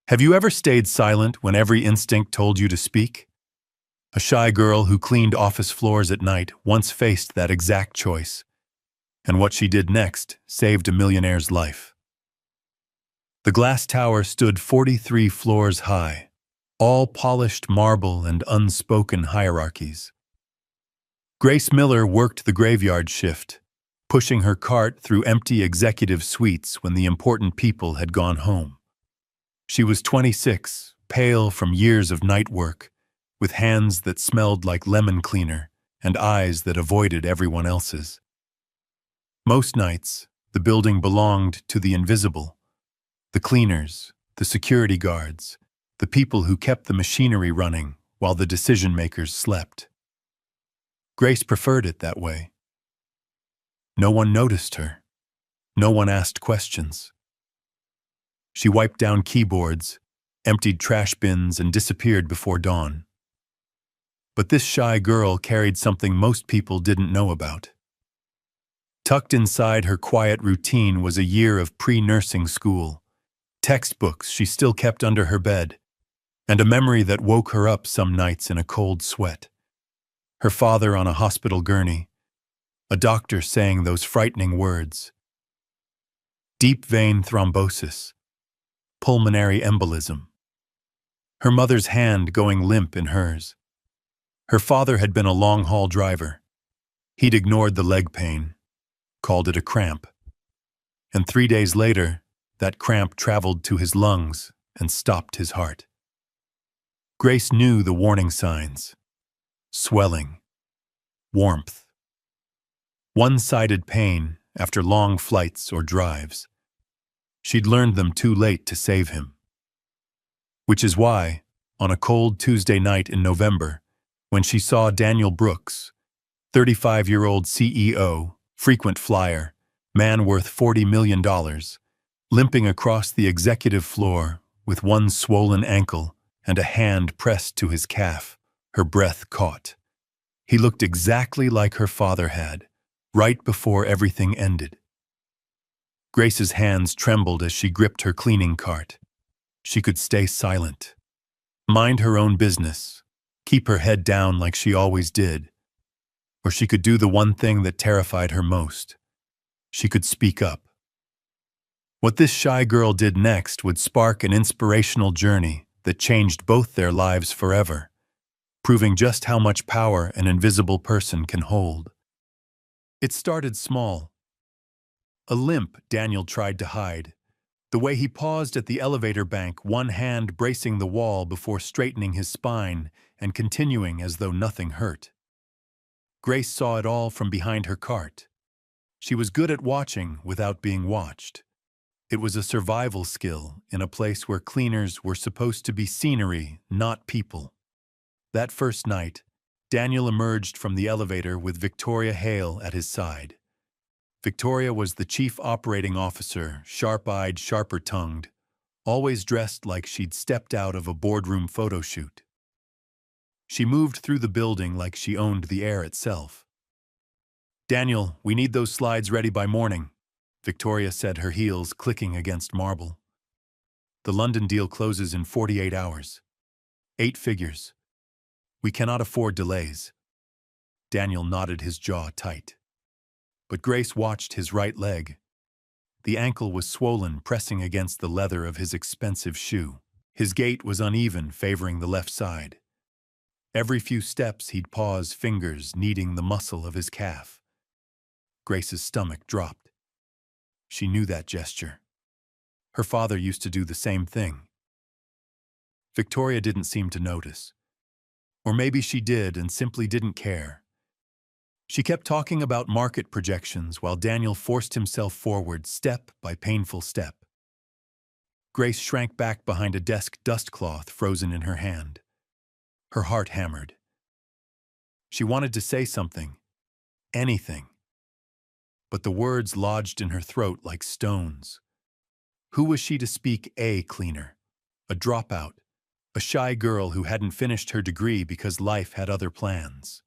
Have you ever stayed silent when every instinct told you to speak? A shy girl who cleaned office floors at night once faced that exact choice, and what she did next saved a millionaire's life. The glass tower stood 43 floors high, all polished marble and unspoken hierarchies. Grace Miller worked the graveyard shift, pushing her cart through empty executive suites when the important people had gone home. She was 26, pale from years of night work, with hands that smelled like lemon cleaner and eyes that avoided everyone else's. Most nights, the building belonged to the invisible, the cleaners, the security guards, the people who kept the machinery running while the decision-makers slept. Grace preferred it that way. No one noticed her. No one asked questions. She wiped down keyboards, emptied trash bins, and disappeared before dawn. But this shy girl carried something most people didn't know about. Tucked inside her quiet routine was a year of pre-nursing school, textbooks she still kept under her bed, and a memory that woke her up some nights in a cold sweat. Her father on a hospital gurney, a doctor saying those frightening words: deep vein thrombosis, pulmonary embolism. Her mother's hand going limp in hers. Her father had been a long-haul driver. He'd ignored the leg pain, called it a cramp. And 3 days later, that cramp traveled to his lungs and stopped his heart. Grace knew the warning signs: swelling, warmth, one-sided pain after long flights or drives. She'd learned them too late to save him. Which is why, on a cold Tuesday night in November, when she saw Daniel Brooks, 35-year-old CEO, frequent flyer, man worth $40 million, limping across the executive floor with one swollen ankle and a hand pressed to his calf, her breath caught. He looked exactly like her father had, right before everything ended. Grace's hands trembled as she gripped her cleaning cart. She could stay silent, mind her own business, keep her head down like she always did. Or she could do the one thing that terrified her most. She could speak up. What this shy girl did next would spark an inspirational journey that changed both their lives forever, proving just how much power an invisible person can hold. It started small. A limp Daniel tried to hide, the way he paused at the elevator bank, one hand bracing the wall before straightening his spine and continuing as though nothing hurt. Grace saw it all from behind her cart. She was good at watching without being watched. It was a survival skill in a place where cleaners were supposed to be scenery, not people. That first night, Daniel emerged from the elevator with Victoria Hale at his side. Victoria was the chief operating officer, sharp-eyed, sharper-tongued, always dressed like she'd stepped out of a boardroom photo shoot. She moved through the building like she owned the air itself. "Daniel, we need those slides ready by morning," Victoria said, her heels clicking against marble. "The London deal closes in 48 hours. 8 figures. We cannot afford delays." Daniel nodded, his jaw tight. But Grace watched his right leg. The ankle was swollen, pressing against the leather of his expensive shoe. His gait was uneven, favoring the left side. Every few steps he'd pause, fingers kneading the muscle of his calf. Grace's stomach dropped. She knew that gesture. Her father used to do the same thing. Victoria didn't seem to notice. Or maybe she did and simply didn't care. She kept talking about market projections while Daniel forced himself forward step by painful step. Grace shrank back behind a desk dustcloth frozen in her hand. Her heart hammered. She wanted to say something, anything. But the words lodged in her throat like stones. Who was she to speak a cleaner, a dropout, a shy girl who hadn't finished her degree because life had other plans?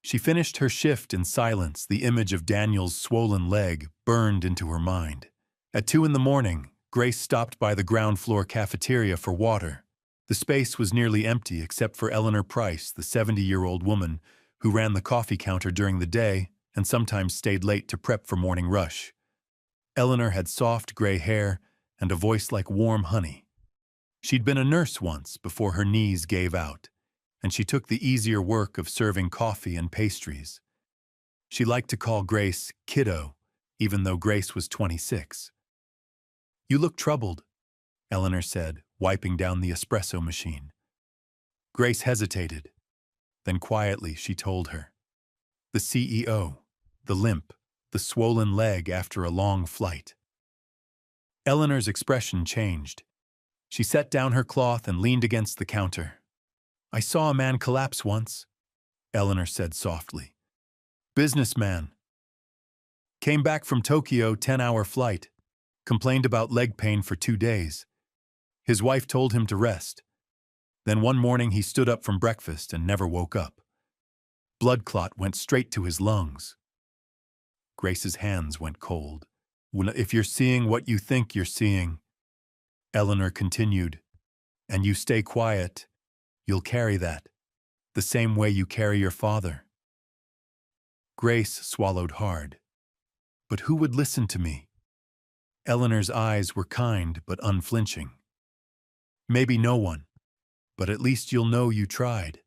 She finished her shift in silence, the image of Daniel's swollen leg burned into her mind. At 2 in the morning, Grace stopped by the ground floor cafeteria for water. The space was nearly empty except for Eleanor Price, the 70-year-old woman who ran the coffee counter during the day and sometimes stayed late to prep for morning rush. Eleanor had soft gray hair and a voice like warm honey. She'd been a nurse once before her knees gave out, and she took the easier work of serving coffee and pastries. She liked to call Grace kiddo, even though Grace was 26. "You look troubled," Eleanor said, wiping down the espresso machine. Grace hesitated. Then quietly she told her. The CEO, the limp, the swollen leg after a long flight. Eleanor's expression changed. She set down her cloth and leaned against the counter. "I saw a man collapse once," Eleanor said softly. "Businessman. Came back from Tokyo, 10-hour flight. Complained about leg pain for 2 days. His wife told him to rest. Then one morning he stood up from breakfast and never woke up. Blood clot went straight to his lungs." Grace's hands went cold. "If you're seeing what you think you're seeing," Eleanor continued, "and you stay quiet, you'll carry that, the same way you carry your father." Grace swallowed hard. But who would listen to me? Eleanor's eyes were kind but unflinching. "Maybe no one, but at least you'll know you tried.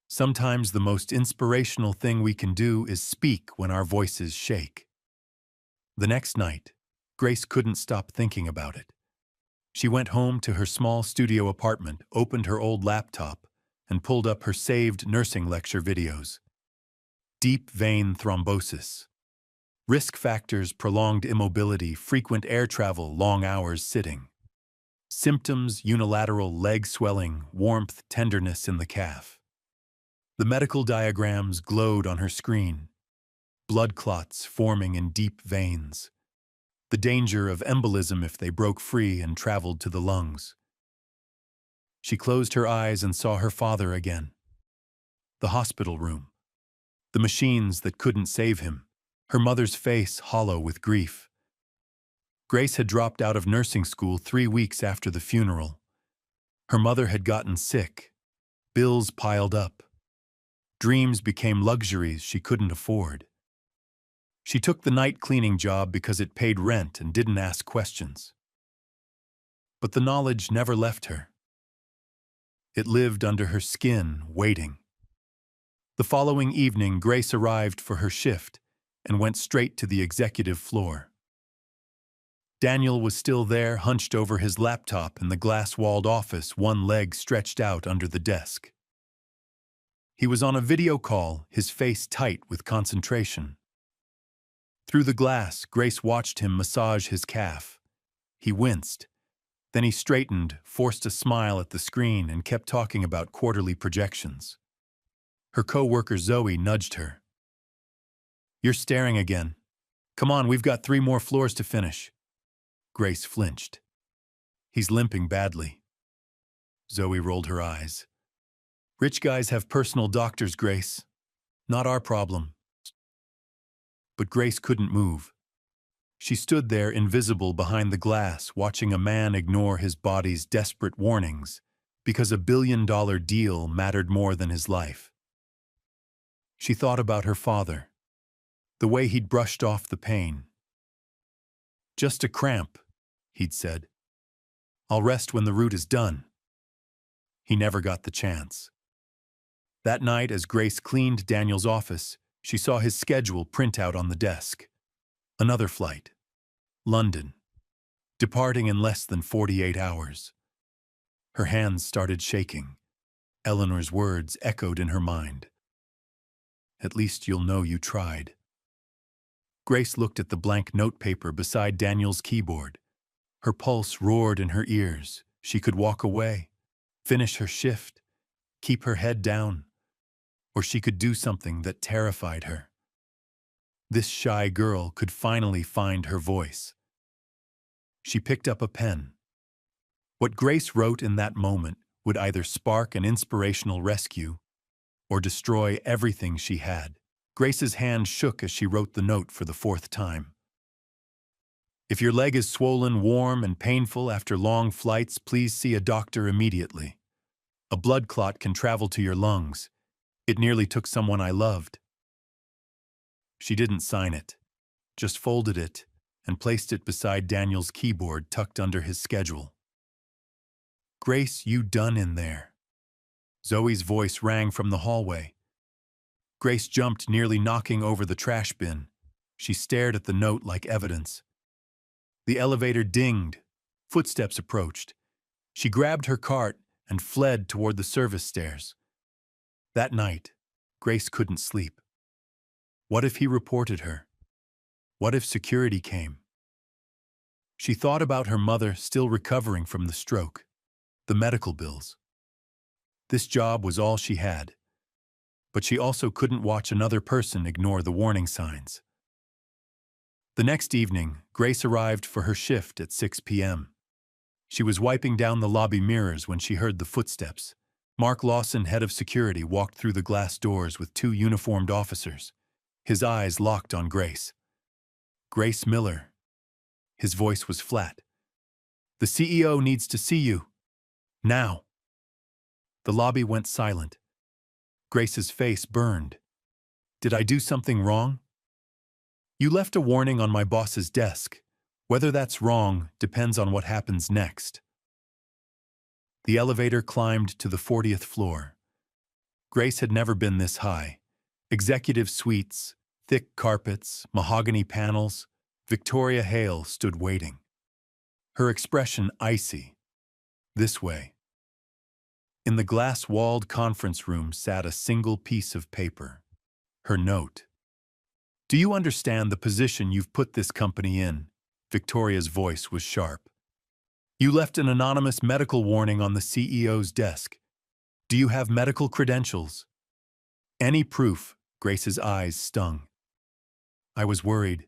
Sometimes the most inspirational thing we can do is speak when our voices shake." The next night, Grace couldn't stop thinking about it. She went home to her small studio apartment, opened her old laptop, and pulled up her saved nursing lecture videos. Deep vein thrombosis. Risk factors: prolonged immobility, frequent air travel, long hours sitting. Symptoms: unilateral leg swelling, warmth, tenderness in the calf. The medical diagrams glowed on her screen. Blood clots forming in deep veins. The danger of embolism if they broke free and traveled to the lungs. She closed her eyes and saw her father again. The hospital room. The machines that couldn't save him. Her mother's face hollow with grief. Grace had dropped out of nursing school 3 weeks after the funeral. Her mother had gotten sick. Bills piled up. Dreams became luxuries she couldn't afford. She took the night cleaning job because it paid rent and didn't ask questions. But the knowledge never left her. It lived under her skin, waiting. The following evening, Grace arrived for her shift and went straight to the executive floor. Daniel was still there, hunched over his laptop in the glass-walled office, one leg stretched out under the desk. He was on a video call, his face tight with concentration. Through the glass, Grace watched him massage his calf. He winced. Then he straightened, forced a smile at the screen, and kept talking about quarterly projections. Her co-worker Zoe nudged her. "You're staring again. Come on, we've got 3 more floors to finish." Grace flinched. "He's limping badly." Zoe rolled her eyes. "Rich guys have personal doctors, Grace. Not our problem." But Grace couldn't move. She stood there invisible behind the glass, watching a man ignore his body's desperate warnings because a billion-dollar deal mattered more than his life. She thought about her father, the way he'd brushed off the pain. "Just a cramp," he'd said. "I'll rest when the route is done." He never got the chance. That night, as Grace cleaned Daniel's office, she saw his schedule print out on the desk. Another flight. London. Departing in less than 48 hours. Her hands started shaking. Eleanor's words echoed in her mind. "At least you'll know you tried." Grace looked at the blank notepaper beside Daniel's keyboard. Her pulse roared in her ears. She could walk away, finish her shift, keep her head down, or she could do something that terrified her. This shy girl could finally find her voice. She picked up a pen. What Grace wrote in that moment would either spark an inspirational rescue or destroy everything she had. Grace's hand shook as she wrote the note for the 4th time. If your leg is swollen, warm, and painful after long flights, please see a doctor immediately. A blood clot can travel to your lungs. It nearly took someone I loved. She didn't sign it, just folded it and placed it beside Daniel's keyboard tucked under his schedule. Grace, you done in there? Zoe's voice rang from the hallway. Grace jumped, nearly knocking over the trash bin. She stared at the note like evidence. The elevator dinged. Footsteps approached. She grabbed her cart and fled toward the service stairs. That night, Grace couldn't sleep. What if he reported her? What if security came? She thought about her mother still recovering from the stroke, the medical bills. This job was all she had, but she also couldn't watch another person ignore the warning signs. The next evening, Grace arrived for her shift at 6 p.m. She was wiping down the lobby mirrors when she heard the footsteps. Mark Lawson, head of security, walked through the glass doors with 2 uniformed officers. His eyes locked on Grace. Grace Miller. His voice was flat. The CEO needs to see you. Now. The lobby went silent. Grace's face burned. Did I do something wrong? You left a warning on my boss's desk. Whether that's wrong depends on what happens next. The elevator climbed to the 40th floor. Grace had never been this high. Executive suites, thick carpets, mahogany panels. Victoria Hale stood waiting. Her expression icy. This way. In the glass-walled conference room sat a single piece of paper. Her note. Do you understand the position you've put this company in? Victoria's voice was sharp. You left an anonymous medical warning on the CEO's desk. Do you have medical credentials? Any proof? Grace's eyes stung. I was worried.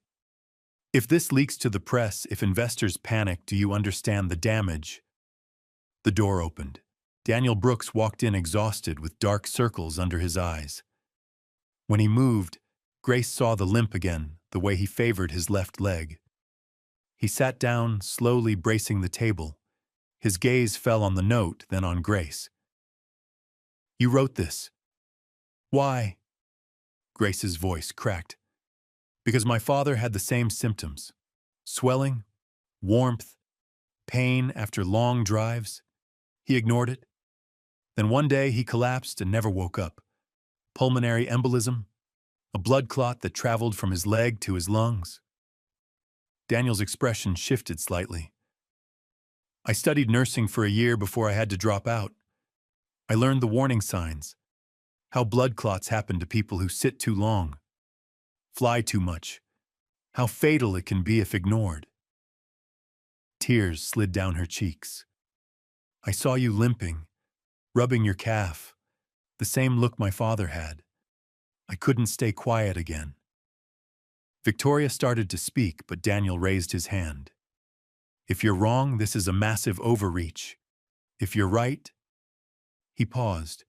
If this leaks to the press, if investors panic, do you understand the damage? The door opened. Daniel Brooks walked in exhausted with dark circles under his eyes. When he moved, Grace saw the limp again, the way he favored his left leg. He sat down, slowly bracing the table. His gaze fell on the note, then on Grace. You wrote this. Why? Grace's voice cracked. Because my father had the same symptoms. Swelling, warmth, pain after long drives. He ignored it. Then one day he collapsed and never woke up. Pulmonary embolism, a blood clot that traveled from his leg to his lungs. Daniel's expression shifted slightly. I studied nursing for a year before I had to drop out. I learned the warning signs, how blood clots happen to people who sit too long, fly too much, how fatal it can be if ignored. Tears slid down her cheeks. I saw you limping, rubbing your calf, the same look my father had. I couldn't stay quiet again. Victoria started to speak, but Daniel raised his hand. If you're wrong, this is a massive overreach. If you're right... He paused.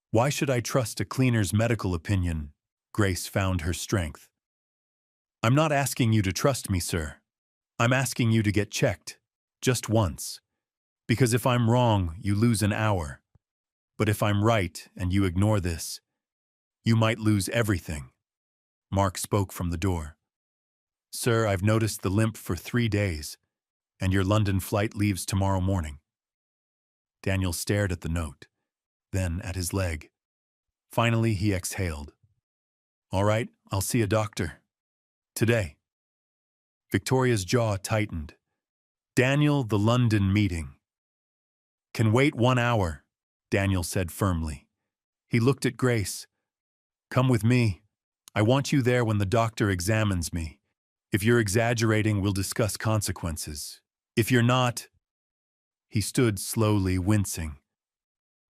Why should I trust a cleaner's medical opinion? Grace found her strength. I'm not asking you to trust me, sir. I'm asking you to get checked, just once. Because if I'm wrong, you lose an hour. But if I'm right and you ignore this, you might lose everything. Mark spoke from the door. Sir, I've noticed the limp for 3 days, and your London flight leaves tomorrow morning. Daniel stared at the note, then at his leg. Finally, he exhaled. All right, I'll see a doctor. Today. Victoria's jaw tightened. Daniel, the London meeting. Can wait 1 hour, Daniel said firmly. He looked at Grace. Come with me. I want you there when the doctor examines me. If you're exaggerating, we'll discuss consequences. If you're not... He stood slowly, wincing.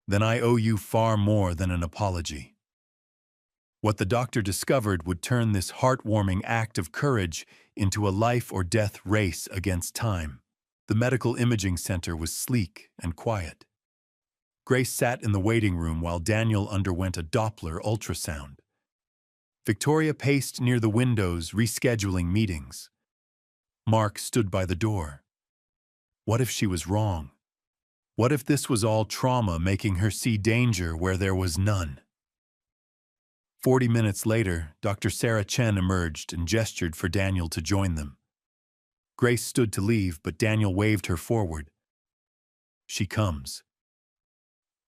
Then I owe you far more than an apology. What the doctor discovered would turn this heartwarming act of courage into a life-or-death race against time. The medical imaging center was sleek and quiet. Grace sat in the waiting room while Daniel underwent a Doppler ultrasound. Victoria paced near the windows, rescheduling meetings. Mark stood by the door. What if she was wrong? What if this was all trauma making her see danger where there was none? 40 minutes later, Dr. Sarah Chen emerged and gestured for Daniel to join them. Grace stood to leave, but Daniel waved her forward. She comes.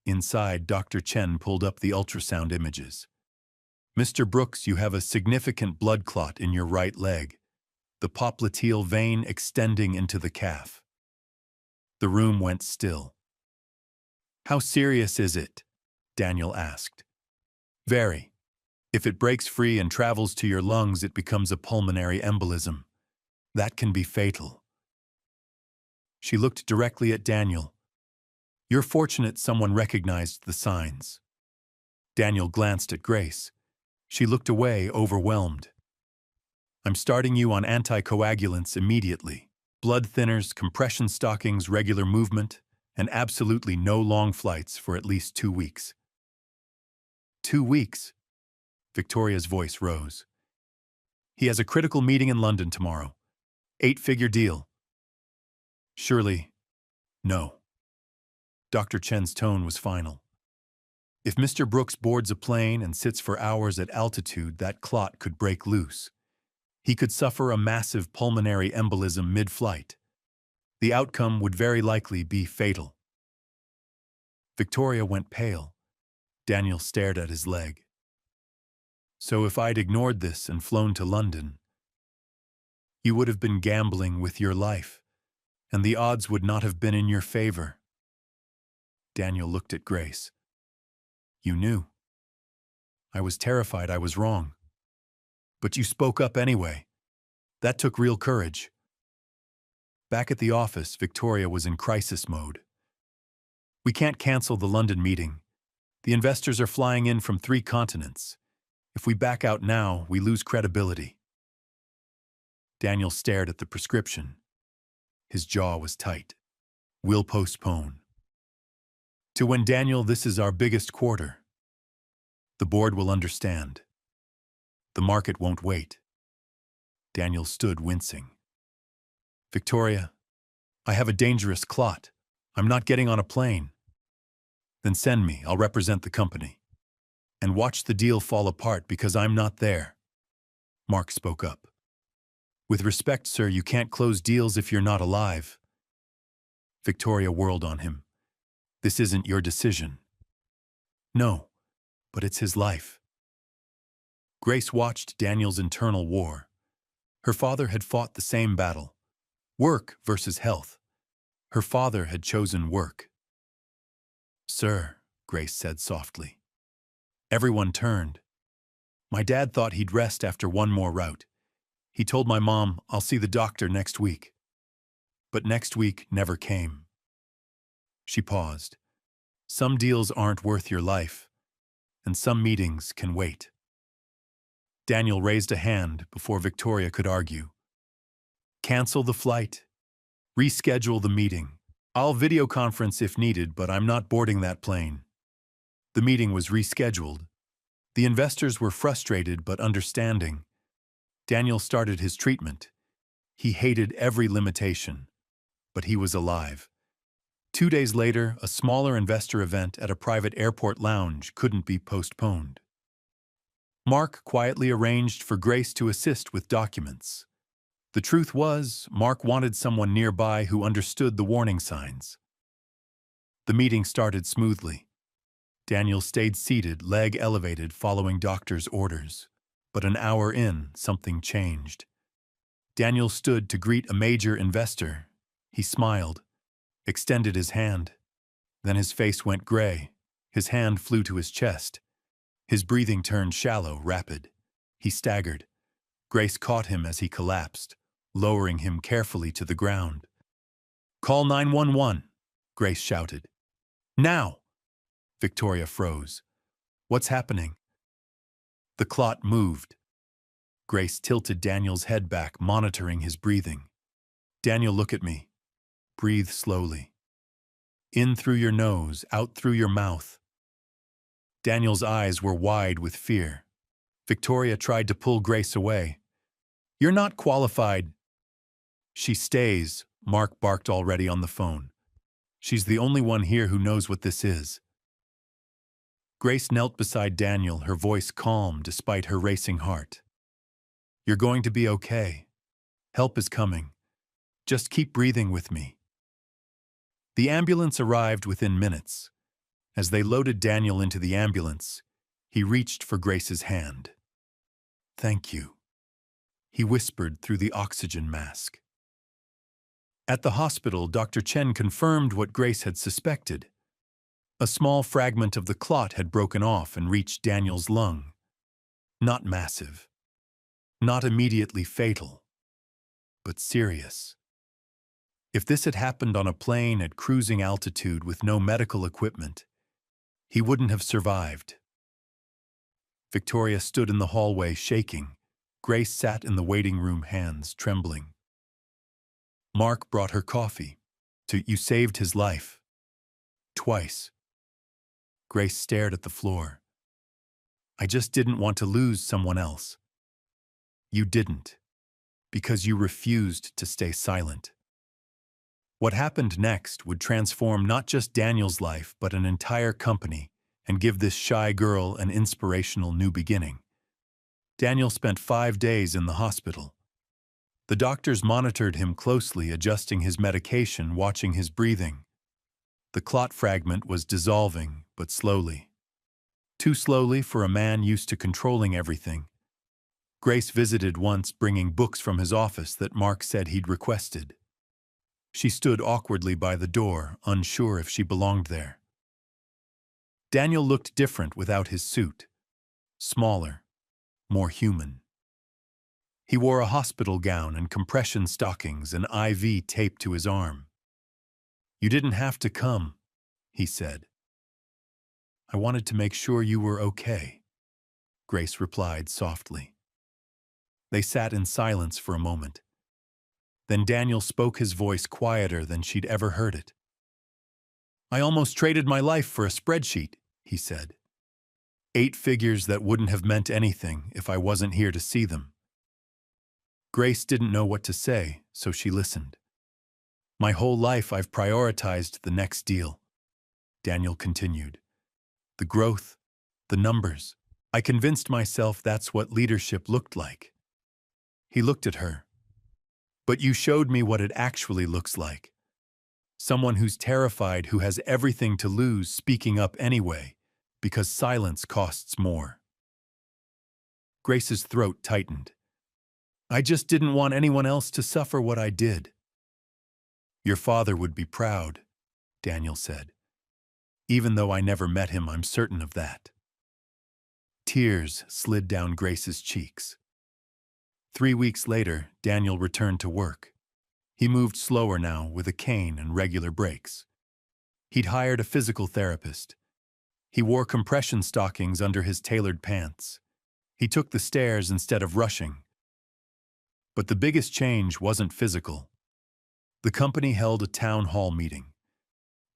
Inside, Dr. Chen pulled up the ultrasound images. Mr. Brooks, you have a significant blood clot in your right leg, the popliteal vein extending into the calf. The room went still. How serious is it? Daniel asked. Very. If it breaks free and travels to your lungs, it becomes a pulmonary embolism. That can be fatal. She looked directly at Daniel. You're fortunate someone recognized the signs. Daniel glanced at Grace. She looked away, overwhelmed. I'm starting you on anticoagulants immediately. Blood thinners, compression stockings, regular movement, and absolutely no long flights for at least 2 weeks. 2 weeks? Victoria's voice rose. He has a critical meeting in London tomorrow. 8-figure deal. Surely, no. Dr. Chen's tone was final. If Mr. Brooks boards a plane and sits for hours at altitude, that clot could break loose. He could suffer a massive pulmonary embolism mid-flight. The outcome would very likely be fatal. Victoria went pale. Daniel stared at his leg. So if I'd ignored this and flown to London, you would have been gambling with your life, and the odds would not have been in your favor. Daniel looked at Grace. You knew. I was terrified I was wrong. But you spoke up anyway. That took real courage. Back at the office, Victoria was in crisis mode. We can't cancel the London meeting. The investors are flying in from 3 continents. If we back out now, we lose credibility. Daniel stared at the prescription. His jaw was tight. We'll postpone. To when, Daniel, this is our biggest quarter. The board will understand. The market won't wait. Daniel stood wincing. Victoria, I have a dangerous clot. I'm not getting on a plane. Then send me, I'll represent the company. And watch the deal fall apart because I'm not there. Mark spoke up. With respect, sir, you can't close deals if you're not alive. Victoria whirled on him. This isn't your decision. No, but it's his life. Grace watched Daniel's internal war. Her father had fought the same battle. Work versus health. Her father had chosen work. Sir, Grace said softly. Everyone turned. My dad thought he'd rest after one more route. He told my mom, I'll see the doctor next week. But next week never came. She paused. Some deals aren't worth your life, and some meetings can wait. Daniel raised a hand before Victoria could argue. Cancel the flight. Reschedule the meeting. I'll video conference if needed, but I'm not boarding that plane. The meeting was rescheduled. The investors were frustrated but understanding. Daniel started his treatment. He hated every limitation, but he was alive. 2 days later, a smaller investor event at a private airport lounge couldn't be postponed. Mark quietly arranged for Grace to assist with documents. The truth was, Mark wanted someone nearby who understood the warning signs. The meeting started smoothly. Daniel stayed seated, leg elevated, following doctor's orders. But an hour in, something changed. Daniel stood to greet a major investor. He smiled, extended his hand. Then his face went gray. His hand flew to his chest. His breathing turned shallow, rapid. He staggered. Grace caught him as he collapsed, lowering him carefully to the ground. Call 911, Grace shouted. Now! Victoria froze. What's happening? The clot moved. Grace tilted Daniel's head back, monitoring his breathing. Daniel, look at me. Breathe slowly. In through your nose, out through your mouth. Daniel's eyes were wide with fear. Victoria tried to pull Grace away. You're not qualified. She stays, Mark barked already on the phone. She's the only one here who knows what this is. Grace knelt beside Daniel, her voice calm despite her racing heart. You're going to be okay. Help is coming. Just keep breathing with me. The ambulance arrived within minutes. As they loaded Daniel into the ambulance, he reached for Grace's hand. Thank you, he whispered through the oxygen mask. At the hospital, Dr. Chen confirmed what Grace had suspected. A small fragment of the clot had broken off and reached Daniel's lung. Not massive. Not immediately fatal. But serious. If this had happened on a plane at cruising altitude with no medical equipment, he wouldn't have survived. Victoria stood in the hallway shaking. Grace sat in the waiting room, hands trembling. Mark brought her coffee. You saved his life. Twice. Grace stared at the floor. I just didn't want to lose someone else. You didn't. Because you refused to stay silent. What happened next would transform not just Daniel's life but an entire company and give this shy girl an inspirational new beginning. Daniel spent 5 days in the hospital. The doctors monitored him closely, adjusting his medication, watching his breathing. The clot fragment was dissolving, but slowly. Too slowly for a man used to controlling everything. Grace visited once, bringing books from his office that Mark said he'd requested. She stood awkwardly by the door, unsure if she belonged there. Daniel looked different without his suit. Smaller, more human. He wore a hospital gown and compression stockings, an IV taped to his arm. You didn't have to come, he said. I wanted to make sure you were okay, Grace replied softly. They sat in silence for a moment. Then Daniel spoke, his voice quieter than she'd ever heard it. I almost traded my life for a spreadsheet, he said. 8 figures that wouldn't have meant anything if I wasn't here to see them. Grace didn't know what to say, so she listened. My whole life I've prioritized the next deal, Daniel continued. The growth, the numbers. I convinced myself that's what leadership looked like. He looked at her. But you showed me what it actually looks like. Someone who's terrified, who has everything to lose, speaking up anyway, because silence costs more. Grace's throat tightened. I just didn't want anyone else to suffer what I did. Your father would be proud, Daniel said. Even though I never met him, I'm certain of that. Tears slid down Grace's cheeks. 3 weeks later, Daniel returned to work. He moved slower now, with a cane and regular breaks. He'd hired a physical therapist. He wore compression stockings under his tailored pants. He took the stairs instead of rushing. But the biggest change wasn't physical. The company held a town hall meeting.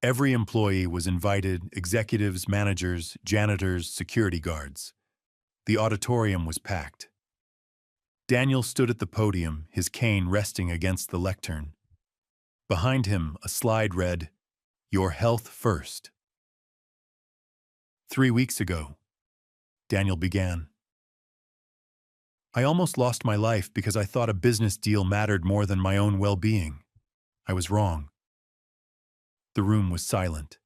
Every employee was invited, executives, managers, janitors, security guards. The auditorium was packed. Daniel stood at the podium, his cane resting against the lectern. Behind him, a slide read, Your health first. 3 weeks ago, Daniel began. I almost lost my life because I thought a business deal mattered more than my own well-being. I was wrong. The room was silent.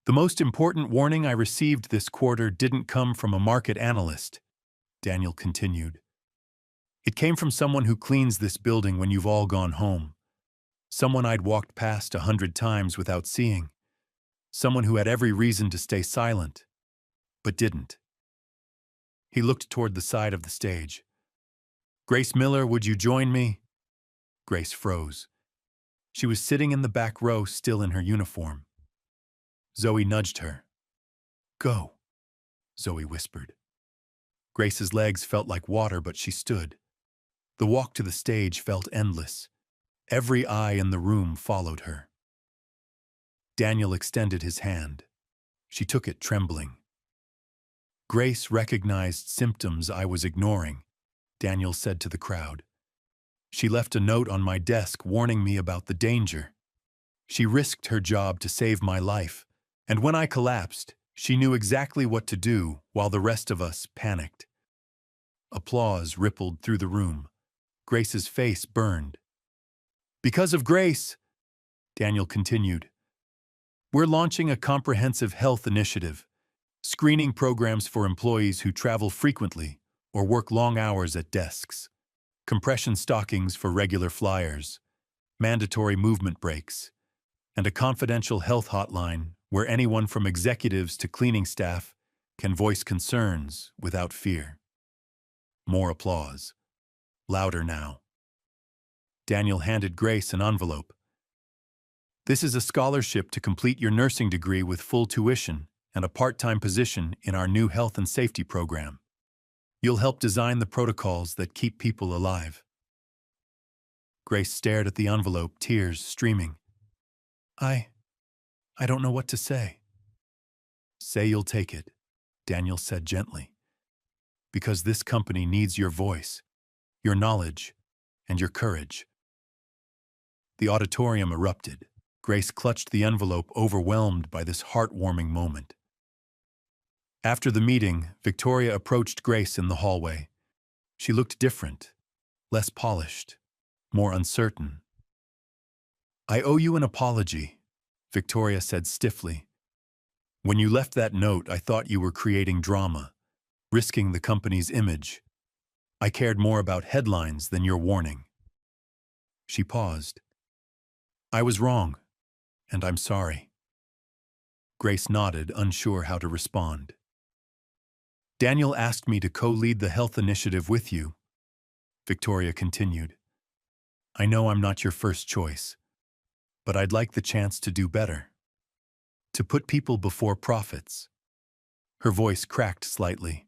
The most important warning I received this quarter didn't come from a market analyst, Daniel continued. It came from someone who cleans this building when you've all gone home. Someone I'd walked past 100 times without seeing. Someone who had every reason to stay silent, but didn't. He looked toward the side of the stage. Grace Miller, would you join me? Grace froze. She was sitting in the back row, still in her uniform. Zoe nudged her. Go, Zoe whispered. Grace's legs felt like water, but she stood. The walk to the stage felt endless. Every eye in the room followed her. Daniel extended his hand. She took it, trembling. Grace recognized symptoms I was ignoring, Daniel said to the crowd. She left a note on my desk warning me about the danger. She risked her job to save my life, and when I collapsed, she knew exactly what to do while the rest of us panicked. Applause rippled through the room. Grace's face burned. Because of Grace, Daniel continued, we're launching a comprehensive health initiative, screening programs for employees who travel frequently or work long hours at desks, compression stockings for regular flyers, mandatory movement breaks, and a confidential health hotline where anyone from executives to cleaning staff can voice concerns without fear. More applause. Louder now. Daniel handed Grace an envelope. This is a scholarship to complete your nursing degree with full tuition and a part-time position in our new health and safety program. You'll help design the protocols that keep people alive. Grace stared at the envelope, tears streaming. I don't know what to say. Say you'll take it, Daniel said gently. Because this company needs your voice, your knowledge, and your courage. The auditorium erupted. Grace clutched the envelope, overwhelmed by this heartwarming moment. After the meeting, Victoria approached Grace in the hallway. She looked different, less polished, more uncertain. I owe you an apology, Victoria said stiffly. When you left that note, I thought you were creating drama, risking the company's image. I cared more about headlines than your warning. She paused. I was wrong, and I'm sorry. Grace nodded, unsure how to respond. Daniel asked me to co-lead the health initiative with you, Victoria continued. I know I'm not your first choice, but I'd like the chance to do better. To put people before profits. Her voice cracked slightly.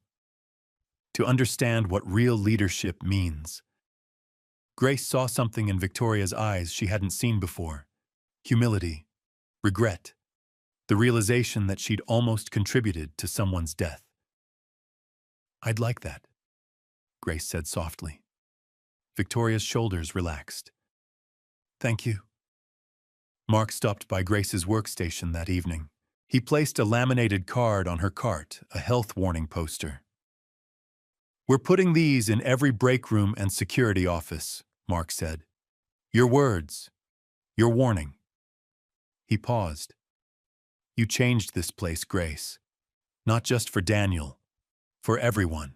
To understand what real leadership means. Grace saw something in Victoria's eyes she hadn't seen before. Humility, regret, the realization that she'd almost contributed to someone's death. I'd like that, Grace said softly. Victoria's shoulders relaxed. Thank you. Mark stopped by Grace's workstation that evening. He placed a laminated card on her cart, a health warning poster. We're putting these in every break room and security office, Mark said. Your words, your warning. He paused. You changed this place, Grace. Not just for Daniel, for everyone.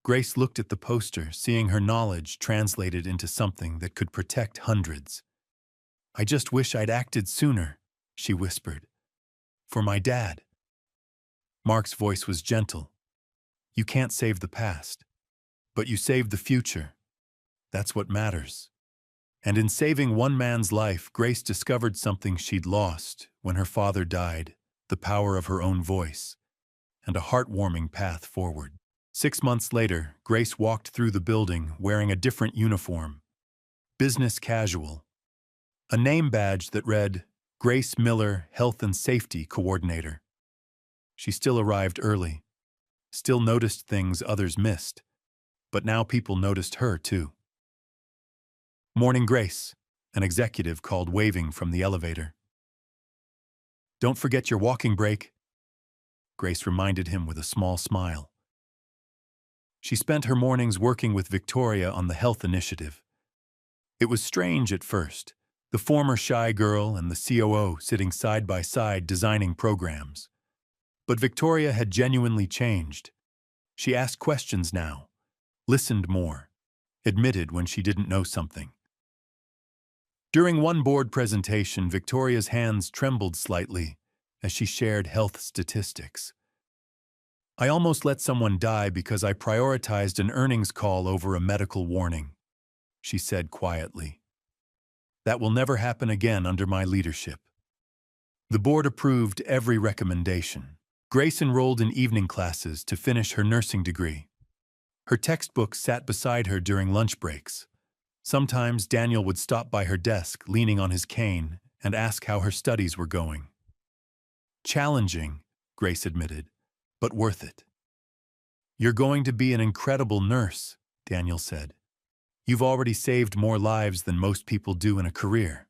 Grace looked at the poster, seeing her knowledge translated into something that could protect hundreds. I just wish I'd acted sooner, she whispered. For my dad. Mark's voice was gentle. You can't save the past, but you saved the future. That's what matters. And in saving one man's life, Grace discovered something she'd lost when her father died, the power of her own voice, and a heartwarming path forward. 6 months later, Grace walked through the building wearing a different uniform, business casual, a name badge that read, Grace Miller, Health and Safety Coordinator. She still arrived early, still noticed things others missed, but now people noticed her too. Morning, Grace, an executive called, waving from the elevator. Don't forget your walking break, Grace reminded him with a small smile. She spent her mornings working with Victoria on the health initiative. It was strange at first, the former shy girl and the COO sitting side by side designing programs. But Victoria had genuinely changed. She asked questions now, listened more, admitted when she didn't know something. During one board presentation, Victoria's hands trembled slightly as she shared health statistics. I almost let someone die because I prioritized an earnings call over a medical warning, she said quietly. That will never happen again under my leadership. The board approved every recommendation. Grace enrolled in evening classes to finish her nursing degree. Her textbook sat beside her during lunch breaks. Sometimes Daniel would stop by her desk, leaning on his cane, and ask how her studies were going. Challenging, Grace admitted, but worth it. You're going to be an incredible nurse, Daniel said. You've already saved more lives than most people do in a career.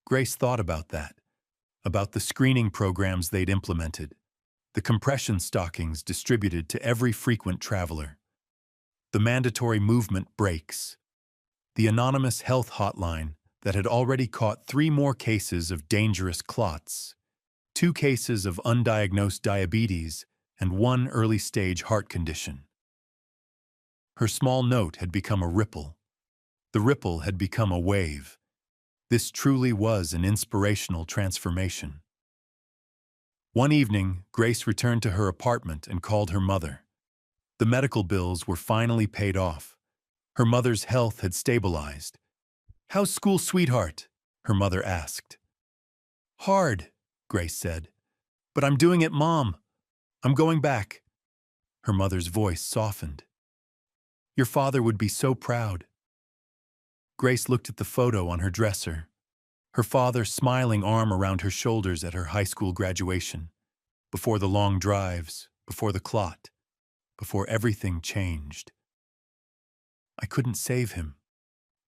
Grace thought about that, about the screening programs they'd implemented, the compression stockings distributed to every frequent traveler, the mandatory movement breaks, the anonymous health hotline that had already caught 3 more cases of dangerous clots, 2 cases of undiagnosed diabetes, and 1 early-stage heart condition. Her small note had become a ripple. The ripple had become a wave. This truly was an inspirational transformation. One evening, Grace returned to her apartment and called her mother. The medical bills were finally paid off. Her mother's health had stabilized. "How's school, sweetheart?" her mother asked. "Hard," Grace said. "But I'm doing it, Mom. I'm going back." Her mother's voice softened. "Your father would be so proud." Grace looked at the photo on her dresser, her father smiling arm around her shoulders at her high school graduation, before the long drives, before the clot, before everything changed. "I couldn't save him,"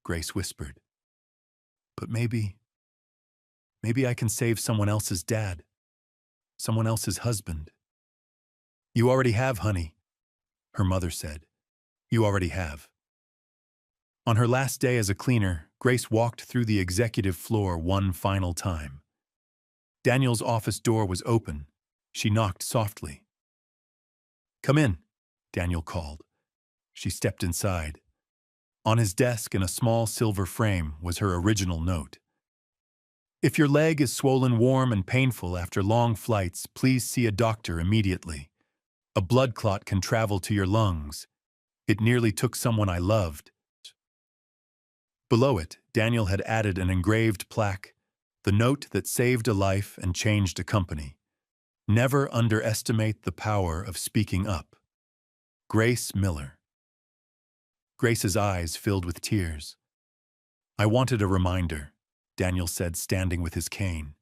Grace whispered. "But maybe I can save someone else's dad, someone else's husband." "You already have, honey," her mother said. "You already have." On her last day as a cleaner, Grace walked through the executive floor one final time. Daniel's office door was open. She knocked softly. "Come in," Daniel called. She stepped inside. On his desk in a small silver frame was her original note. "If your leg is swollen, warm, and painful after long flights, please see a doctor immediately. A blood clot can travel to your lungs. It nearly took someone I loved." Below it, Daniel had added an engraved plaque, the note that saved a life and changed a company. "Never underestimate the power of speaking up. Grace Miller." Grace's eyes filled with tears. "I wanted a reminder," Daniel said, standing with his cane,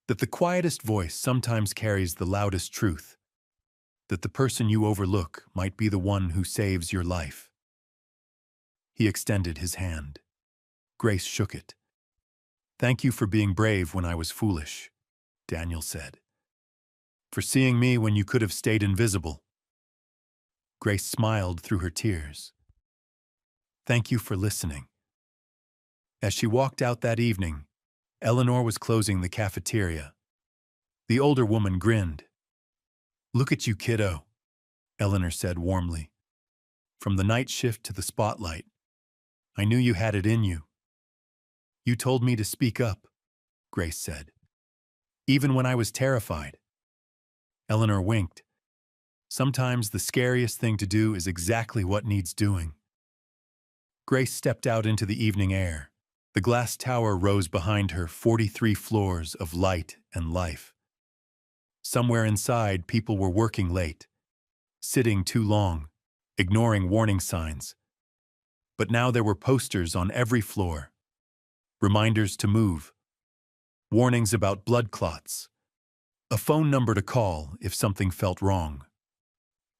"that the quietest voice sometimes carries the loudest truth, that the person you overlook might be the one who saves your life." He extended his hand. Grace shook it. "Thank you for being brave when I was foolish," Daniel said. "For seeing me when you could have stayed invisible." Grace smiled through her tears. "Thank you for listening." As she walked out that evening, Eleanor was closing the cafeteria. The older woman grinned. "Look at you, kiddo," Eleanor said warmly. "From the night shift to the spotlight, I knew you had it in you." "You told me to speak up," Grace said. "Even when I was terrified." Eleanor winked. "Sometimes the scariest thing to do is exactly what needs doing." Grace stepped out into the evening air. The glass tower rose behind her, 43 floors of light and life. Somewhere inside, people were working late, sitting too long, ignoring warning signs. But now there were posters on every floor, reminders to move, warnings about blood clots, a phone number to call if something felt wrong.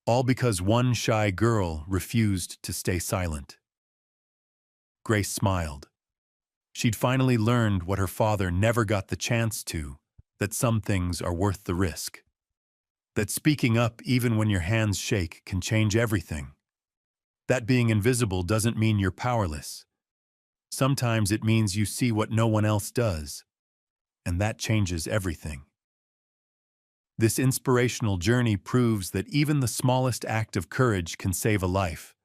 All because one shy girl refused to stay silent. Grace smiled. She'd finally learned what her father never got the chance to, that some things are worth the risk. That speaking up even when your hands shake can change everything. That being invisible doesn't mean you're powerless. Sometimes it means you see what no one else does, and that changes everything. This inspirational journey proves that even the smallest act of courage can save a life.